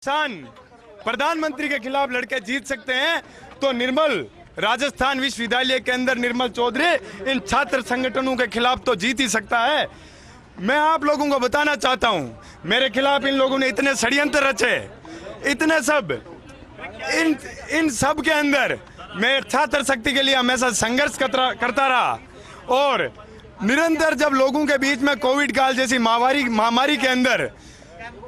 किसान प्रधानमंत्री के खिलाफ लड़के जीत सकते हैं तो निर्मल राजस्थान विश्वविद्यालय के अंदर निर्मल चौधरी इन छात्र संगठनों के खिलाफ तो जीत ही सकता है। मैं आप लोगों को बताना चाहता हूं, मेरे खिलाफ इन लोगों ने इतने षड्यंत्र रचे, इतने सब, इन सब के अंदर मैं छात्र शक्ति के लिए हमेशा संघर्ष करता रहा और निरंतर जब लोगों के बीच में कोविड काल जैसी महामारी के अंदर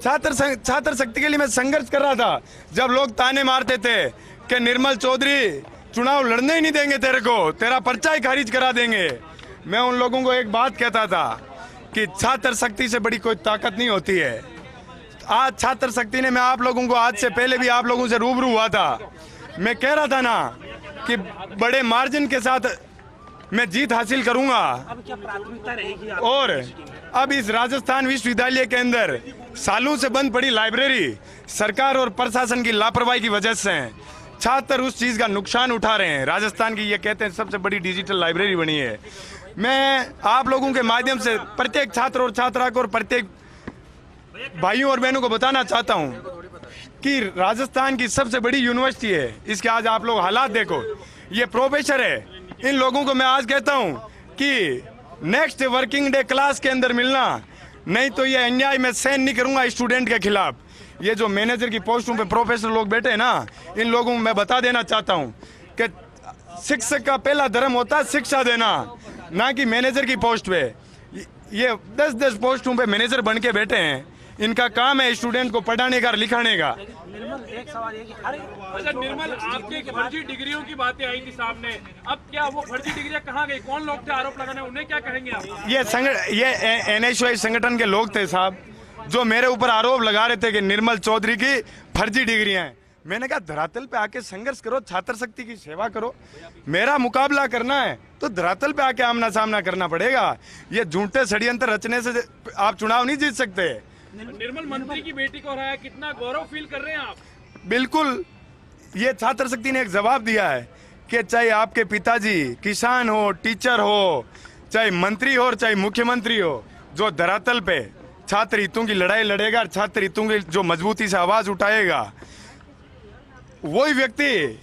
छात्र शक्ति के लिए मैं संघर्ष कर रहा था। जब लोग ताने मारते थे कि निर्मल चौधरी चुनाव लड़ने ही नहीं देंगे तेरे को, तेरा पर्चा ही खारिज करा देंगे, मैं उन लोगों को एक बात कहता था कि छात्र शक्ति से बड़ी कोई ताकत नहीं होती है। आज छात्र शक्ति ने, मैं आप लोगों को आज से पहले भी आप लोगों से रूबरू हुआ था, मैं कह रहा था ना कि बड़े मार्जिन के साथ मैं जीत हासिल करूंगा। अब क्या प्राथमिकता रहेगी और अब इस राजस्थान विश्वविद्यालय के अंदर सालों से बंद पड़ी लाइब्रेरी सरकार और प्रशासन की लापरवाही की वजह से छात्र उस चीज का नुकसान उठा रहे हैं। राजस्थान की ये कहते हैं सबसे बड़ी डिजिटल लाइब्रेरी बनी है। मैं आप लोगों के माध्यम से प्रत्येक छात्र और छात्रा को और प्रत्येक भाइयों और बहनों को बताना चाहता हूं कि राजस्थान की सबसे बड़ी यूनिवर्सिटी है, इसके आज आप लोग हालात देखो। ये प्रोफेसर है, इन लोगों को मैं आज कहता हूं कि नेक्स्ट वर्किंग डे क्लास के अंदर मिलना, नहीं तो ये अन्याय मैं सहन नहीं करूंगा स्टूडेंट के खिलाफ। ये जो मैनेजर की पोस्टों पे प्रोफेसर लोग बैठे हैं ना, इन लोगों को मैं बता देना चाहता हूं कि शिक्षक का पहला धर्म होता है शिक्षा देना, ना कि मैनेजर की पोस्ट पे। ये 10-10 पोस्टों पे मैनेजर बन के बैठे हैं, इनका काम है स्टूडेंट को पढ़ाने का, लिखाने का। निर्मल, एक सवाल है कि अच्छा निर्मल, आपके फर्जी डिग्रियों की बातें आई थी सामने, अब क्या वो फर्जी डिग्रियां कहाँ गई? कौन लोग थे आरोप लगाने, उन्हें क्या कहेंगे आप? ये NSY संगठन के लोग थे साहब, जो मेरे ऊपर आरोप लगा रहे थे कि निर्मल चौधरी की फर्जी डिग्रियां हैं। मैंने कहा धरातल पे आके संघर्ष करो, छात्र शक्ति की सेवा करो। मेरा मुकाबला करना है तो धरातल पे आके आमना सामना करना पड़ेगा। ये झूठे षड्यंत्र रचने से आप चुनाव नहीं जीत सकते। निर्मल मंत्री की बेटी को हराया, कितना गौरव फील कर रहे हैं आप? बिल्कुल, ये छात्र शक्ति ने एक जवाब दिया है कि चाहे आपके पिताजी किसान हो, टीचर हो, चाहे मंत्री हो और चाहे मुख्यमंत्री हो, जो धरातल पे छात्र हितों की लड़ाई लड़ेगा, छात्र हितों की जो मजबूती से आवाज उठाएगा, वही व्यक्ति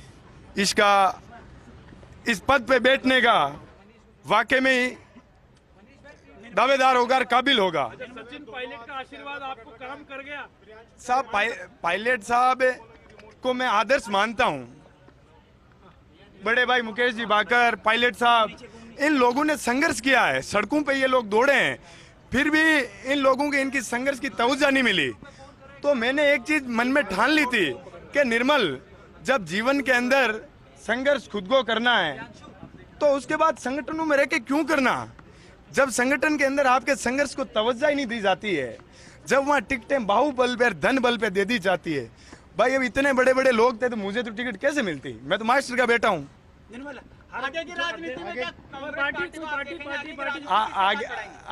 इस पद पे बैठने का वाकई में ही दावेदार होगा, काबिल होगा। सचिन पायलट का आशीर्वाद आपको काम कर गया साहब? पायलट साहब को मैं आदर्श मानता हूं। बड़े भाई मुकेश जी बाकर, पायलट साहब, इन लोगों ने संघर्ष किया है, सड़कों पे ये लोग दौड़े हैं, फिर भी इन लोगों के इनकी संघर्ष की तवज्जो नहीं मिली। तो मैंने एक चीज मन में ठान ली थी कि निर्मल, जब जीवन के अंदर संघर्ष खुद को करना है तो उसके बाद संगठनों में रह के क्यों करना? जब संगठन के अंदर आपके संघर्ष को तवज्जो ही नहीं दी जाती है, जब वहां टिकटें बाहुबल पे, धन बल पे दे दी जाती है। भाई अब इतने बड़े बड़े लोग थे तो मुझे तो टिकट कैसे मिलती? मैं तो मास्टर का बेटा हूँ। आगे की राजनीति में क्या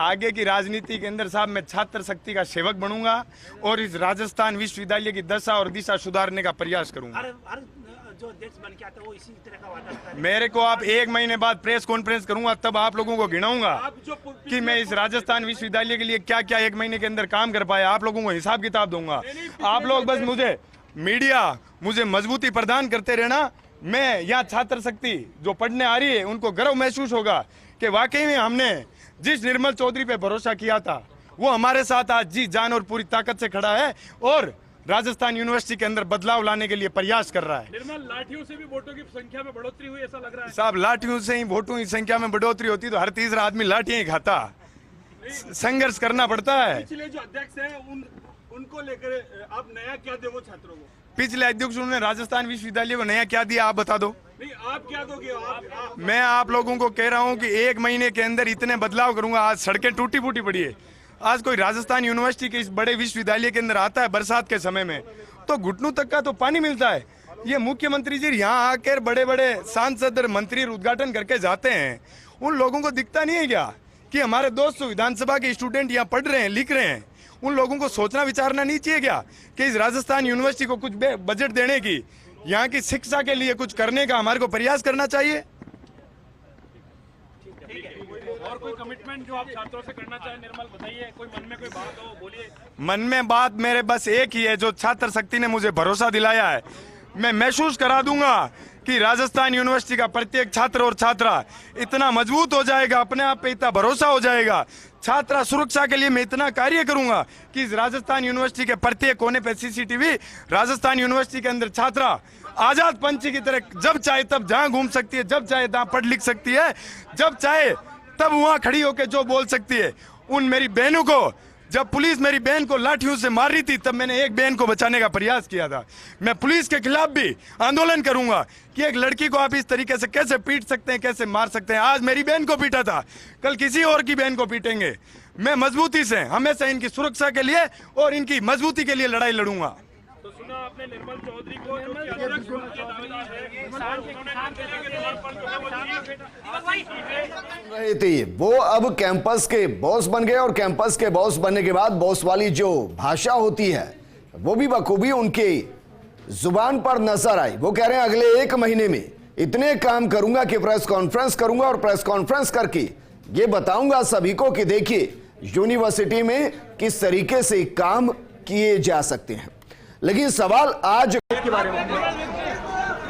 आगे की राजनीति के अंदर साहब मैं छात्र शक्ति का सेवक बनूंगा और इस राजस्थान विश्वविद्यालय की दशा और दिशा सुधारने का प्रयास करूंगा। जो अध्यक्ष बन के आता है वो इसी तरह का वादा करता है। मेरे को आप 1 महीने बाद प्रेस कॉन्फ्रेंस करूंगा, तब आप लोगों को गिनाऊंगा कि मैं इस राजस्थान विश्वविद्यालय के लिए क्या क्या 1 महीने के अंदर काम कर पाया। आप लोगों को हिसाब किताब दूंगा। आप लोग बस मुझे मजबूती प्रदान करते रहना। मैं यहाँ छात्र शक्ति जो पढ़ने आ रही है उनको गर्व महसूस होगा कि वाकई में हमने जिस निर्मल चौधरी पे भरोसा किया था वो हमारे साथ आज जी जान और पूरी ताकत से खड़ा है और राजस्थान यूनिवर्सिटी के अंदर बदलाव लाने के लिए प्रयास कर रहा है। निर्मल, लाठियों से भी वोटों की संख्या में बढ़ोतरी हुई ऐसा लग रहा है साहब? लाठियों से ही वोटों की संख्या में बढ़ोतरी होती तो हर तीसरा आदमी लाठियां ही खाता। संघर्ष करना पड़ता है। पिछले जो अध्यक्ष हैं उनको लेकर आप नया क्या दोगे छात्रों को? पिछले अध्यक्षों ने राजस्थान विश्वविद्यालय को नया क्या दिया, आप बता दो। नहीं, आप क्या दोगे? मैं आप लोगों को कह रहा हूं कि 1 महीने के अंदर इतने बदलाव करूंगा। आज सड़कें टूटी फूटी पड़ी है। आज कोई राजस्थान यूनिवर्सिटी के इस बड़े विश्वविद्यालय के अंदर आता है बरसात के समय में तो घुटनों तक का तो पानी मिलता है। ये मुख्यमंत्री जी यहाँ आकर बड़े बड़े सांसद और मंत्री उद्घाटन करके जाते हैं, उन लोगों को दिखता नहीं है क्या कि हमारे 200 विधानसभा के स्टूडेंट यहाँ पढ़ रहे हैं, लिख रहे हैं? उन लोगों को सोचना विचारना नहीं चाहिए क्या कि इस राजस्थान यूनिवर्सिटी को कुछ बजट देने की, यहाँ की शिक्षा के लिए कुछ करने का हमारे को प्रयास करना चाहिए। और कोई कमिटमेंट जो आप छात्रों से करना चाहें निर्मल, बताइए। कोई मन में कोई बात हो, बोलिए। मन में बात मेरे बस एक ही है, जो छात्र शक्ति ने मुझे भरोसा दिलाया है, मैं महसूस करा दूंगा कि राजस्थान यूनिवर्सिटी का प्रत्येक छात्र और छात्रा इतना मजबूत हो जाएगा, अपने आप पे इतना भरोसा हो जाएगा, छात्रा सुरक्षा के लिए मैं इतना कार्य करूंगा कि इस राजस्थान यूनिवर्सिटी के प्रत्येक कोने पे सीसीटीवी, राजस्थान यूनिवर्सिटी के अंदर छात्रा आजाद पंछी की तरह जब चाहे तब जहां घूम सकती है, जब चाहे तहां पढ़ लिख सकती है, जब चाहे तब वहां खड़ी होकर जो बोल सकती है। उन मेरी बहनों को, जब पुलिस मेरी बहन को लाठियों से मार रही थी, तब मैंने एक बहन को बचाने का प्रयास किया था। मैं पुलिस के खिलाफ भी आंदोलन करूंगा कि एक लड़की को आप इस तरीके से कैसे पीट सकते हैं, कैसे मार सकते हैं। आज मेरी बहन को पीटा था, कल किसी और की बहन को पीटेंगे। मैं मजबूती से हमेशा इनकी सुरक्षा के लिए और इनकी मजबूती के लिए लड़ाई लड़ूंगा। तो सुना आपने निर्मल चौधरी को, जो कि अध्यक्ष के दावेदार है, किसान के समर्पण जो है वो रहे थे, वो अब कैंपस के बॉस बन गए और कैंपस के बॉस बनने के बाद बॉस वाली जो भाषा होती है वो भी बखूबी उनके जुबान पर नजर आई। वो कह रहे हैं अगले 1 महीने में इतने काम करूंगा कि प्रेस कॉन्फ्रेंस करूंगा और प्रेस कॉन्फ्रेंस करके ये बताऊंगा सभी को कि देखिए यूनिवर्सिटी में किस तरीके से काम किए जा सकते हैं। लेकिन सवाल आज के बारे में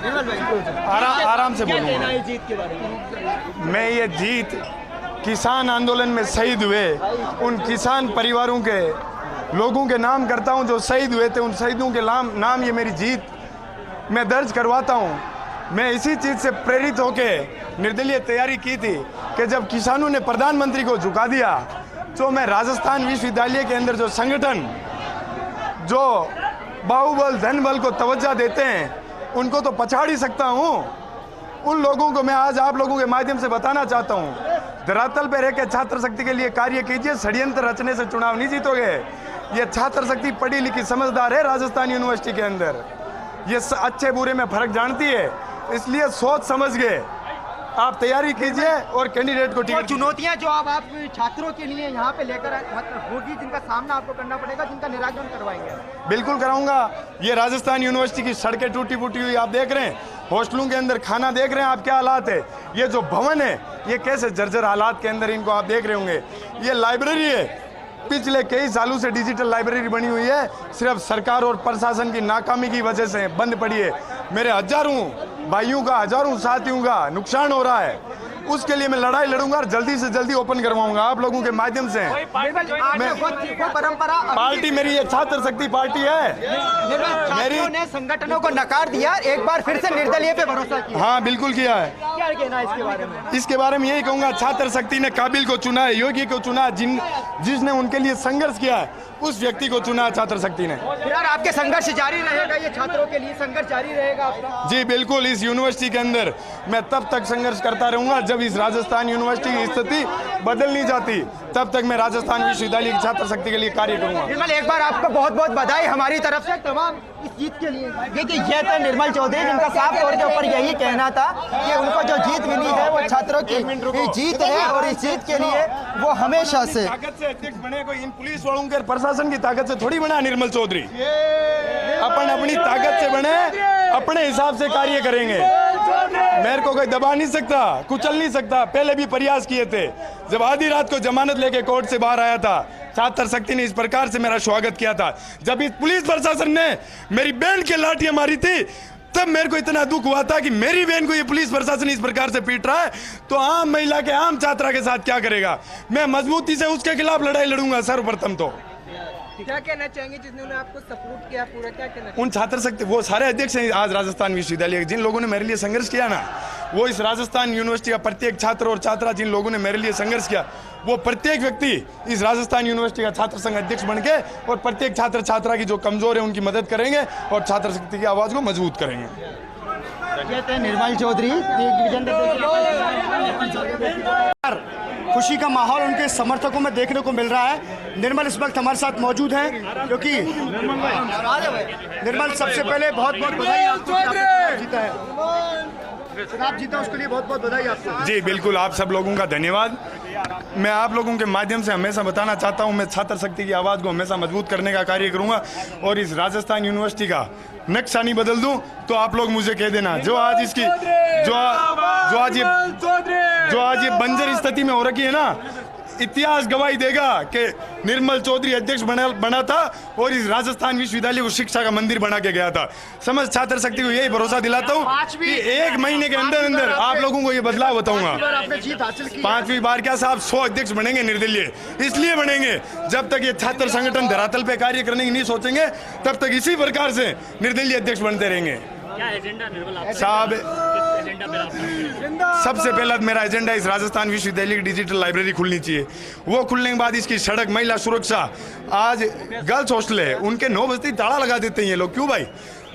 आराम से बोलूंगा। है जीत के बारे में। मैं ये जीत किसान आंदोलन में शहीद हुए उन किसान परिवारों के लोगों के नाम करता हूं जो शहीद हुए थे, उन शहीदों के नाम ये मेरी जीत मैं दर्ज करवाता हूं। मैं इसी चीज़ से प्रेरित होके निर्दलीय तैयारी की थी कि जब किसानों ने प्रधानमंत्री को झुका दिया, तो मैं राजस्थान विश्वविद्यालय के अंदर जो संगठन जो बाहुबल धनबल को तवज्जो देते हैं उनको तो पछाड़ ही सकता हूं। उन लोगों को मैं आज आप लोगों के माध्यम से बताना चाहता हूं, धरातल पर रहकर छात्र शक्ति के लिए कार्य कीजिए। षड्यंत्र रचने से चुनाव नहीं जीतोगे। ये छात्र शक्ति पढ़ी लिखी समझदार है राजस्थान यूनिवर्सिटी के अंदर, ये अच्छे बुरे में फर्क जानती है, इसलिए सोच समझ गए आप तैयारी कीजिए और कैंडिडेट को टिकट। चुनौतियां जो अब आप छात्रों के लिए यहाँ पे लेकर होगी, जिनका सामना आपको करना पड़ेगा, जिनका निराकरण करवाएंगे। बिल्कुल कराऊंगा। ये राजस्थान यूनिवर्सिटी की सड़कें टूटी फूटी हुई आप देख रहे हैं, हॉस्टलों के अंदर खाना देख रहे हैं आप क्या हालात है, ये जो भवन है ये कैसे जर्जर हालात के अंदर इनको आप देख रहे होंगे। ये लाइब्रेरी है, पिछले कई सालों से डिजिटल लाइब्रेरी बनी हुई है, सिर्फ सरकार और प्रशासन की नाकामी की वजह से बंद पड़ी है। मेरे हजारों भाइयों का, हजारों साथियों का नुकसान हो रहा है, उसके लिए मैं लड़ाई लड़ूंगा और जल्दी से जल्दी ओपन करवाऊंगा आप लोगों के माध्यम से। परंपरा पार्टी मेरी ये छात्र शक्ति पार्टी है। मेरी ने संगठनों को नकार दिया, एक बार फिर से निर्दलीय पे भरोसा किया। हाँ बिल्कुल किया है। क्या कहना है इसके बारे में? इसके बारे में यही कहूंगा, छात्र शक्ति ने काबिल को चुना है, योगी को चुना, जिसने उनके लिए संघर्ष किया है उस व्यक्ति को चुना छात्र शक्ति ने। यार आपके संघर्ष जारी रहेगा, ये छात्रों के लिए संघर्ष जारी रहेगा आपका? जी बिल्कुल। इस यूनिवर्सिटी के अंदर मैं तब तक संघर्ष करता रहूंगा जब इस राजस्थान यूनिवर्सिटी की स्थिति बदल नहीं जाती, तब तक मैं राजस्थान विश्वविद्यालय की छात्र शक्ति के लिए कार्य करूंगा। निर्मल, एक बार आपको बहुत बहुत बधाई हमारी तरफ से तमाम इस जीत के लिए। देखिए ये थे निर्मल चौधरी, जिनका साफ तौर के ऊपर यही कहना था कि उनको जो जीत मिली है वो छात्रों की जीत है और इस जीत के लिए वो हमेशा से ताकत से अध्यक्ष बने, कोई इन पुलिस वालों के प्रशासन की ताकत से थोड़ी बना निर्मल चौधरी। अपन अपनी ताकत से बने, अपने हिसाब से कार्य करेंगे। मेरे को कोई दबा नहीं सकता, कुचल नहीं सकता। पहले भी प्रयास किए थे, जब आधी रात को जमानत लेके कोर्ट से बाहर आया था, छात्र शक्ति ने इस प्रकार से मेरा स्वागत किया था। जब इस पुलिस प्रशासन ने मेरी बहन के लाठियां मारी थी, तब मेरे को इतना दुख हुआ था कि मेरी बहन को ये पुलिस प्रशासन इस प्रकार से पीट रहा है, तो आम महिला के, आम छात्रा के साथ क्या करेगा। मैं मजबूती से उसके खिलाफ लड़ाई लड़ूंगा। सर्वप्रथम तो क्या कहना चाहेंगे जिन्होंने आपको सपोर्ट किया पूरा, क्या कहना? उन छात्र शक्ति, वो सारे अध्यक्ष हैं आज राजस्थान विश्वविद्यालय के, जिन लोगों ने मेरे लिए संघर्ष किया ना, वो इस राजस्थान यूनिवर्सिटी का प्रत्येक छात्र और छात्रा, जिन लोगों ने मेरे लिए संघर्ष किया, वो प्रत्येक व्यक्ति इस राजस्थान यूनिवर्सिटी का छात्र संघ अध्यक्ष बन के और प्रत्येक छात्र छात्रा की जो कमजोर है उनकी मदद करेंगे और छात्र शक्ति की आवाज को मजबूत करेंगे। निर्मल चौधरी खुशी का माहौल उनके समर्थकों में देखने को मिल रहा है। निर्मल इस वक्त हमारे साथ मौजूद हैं, क्योंकि निर्मल सबसे पहले बहुत बहुत बधाई आपको, जीता है, चुनाव जीता, उसके लिए बहुत बहुत बधाई आपको। जी बिल्कुल, आप सब लोगों का धन्यवाद। मैं आप लोगों के माध्यम से हमेशा बताना चाहता हूं, मैं छात्र शक्ति की आवाज़ को हमेशा मजबूत करने का कार्य करूंगा और इस राजस्थान यूनिवर्सिटी का नक्शा नहीं बदल दूं तो आप लोग मुझे कह देना। जो आज इसकी जो आज ये बंजर स्थिति में हो रखी है ना, इतिहास गवाही देगा कि निर्मल चौधरी अध्यक्ष बना था और इस राजस्थान विश्वविद्यालय को शिक्षा का मंदिर बना के गया था। समझ छात्र शक्ति को यही भरोसा दिलाता हूँ कि 1 महीने के अंदर अंदर आप लोगों को ये बदलाव बताऊंगा। 5वीं बार क्या साहब 100 अध्यक्ष बनेंगे निर्दलीय, इसलिए बनेंगे जब तक ये छात्र संगठन धरातल पे कार्य करने की नहीं सोचेंगे तब तक इसी प्रकार से निर्दलीय अध्यक्ष बनते रहेंगे। क्या एजेंडा निर्मल आपका? साहब एजेंडा पे आपका? सबसे पहला मेरा एजेंडा इस राजस्थान विश्वविद्यालय की डिजिटल लाइब्रेरी खुलनी चाहिए। वो खुलने के बाद इसकी सड़क, महिला सुरक्षा, आज गर्ल्स हॉस्टल है उनके 9 बजे ताला लगा देते हैं ये लोग। क्यों भाई?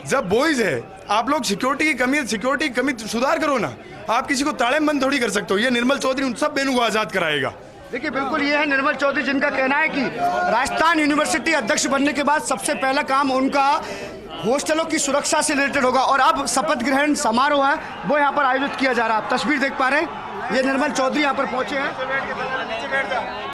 जब बॉयज है आप लोग सिक्योरिटी की कमी सुधार करो ना। आप किसी को ताले में बंद थोड़ी कर सकते हो। ये निर्मल चौधरी उन सब बहनों को आजाद कराएगा। देखिए बिल्कुल ये है निर्मल चौधरी जिनका कहना है कि राजस्थान यूनिवर्सिटी अध्यक्ष बनने के बाद सबसे पहला काम उनका हॉस्टलों की सुरक्षा से रिलेटेड होगा। और अब शपथ ग्रहण समारोह है वो यहाँ पर आयोजित किया जा रहा है। आप तस्वीर देख पा रहे हैं, ये निर्मल चौधरी यहाँ पर पहुंचे हैं।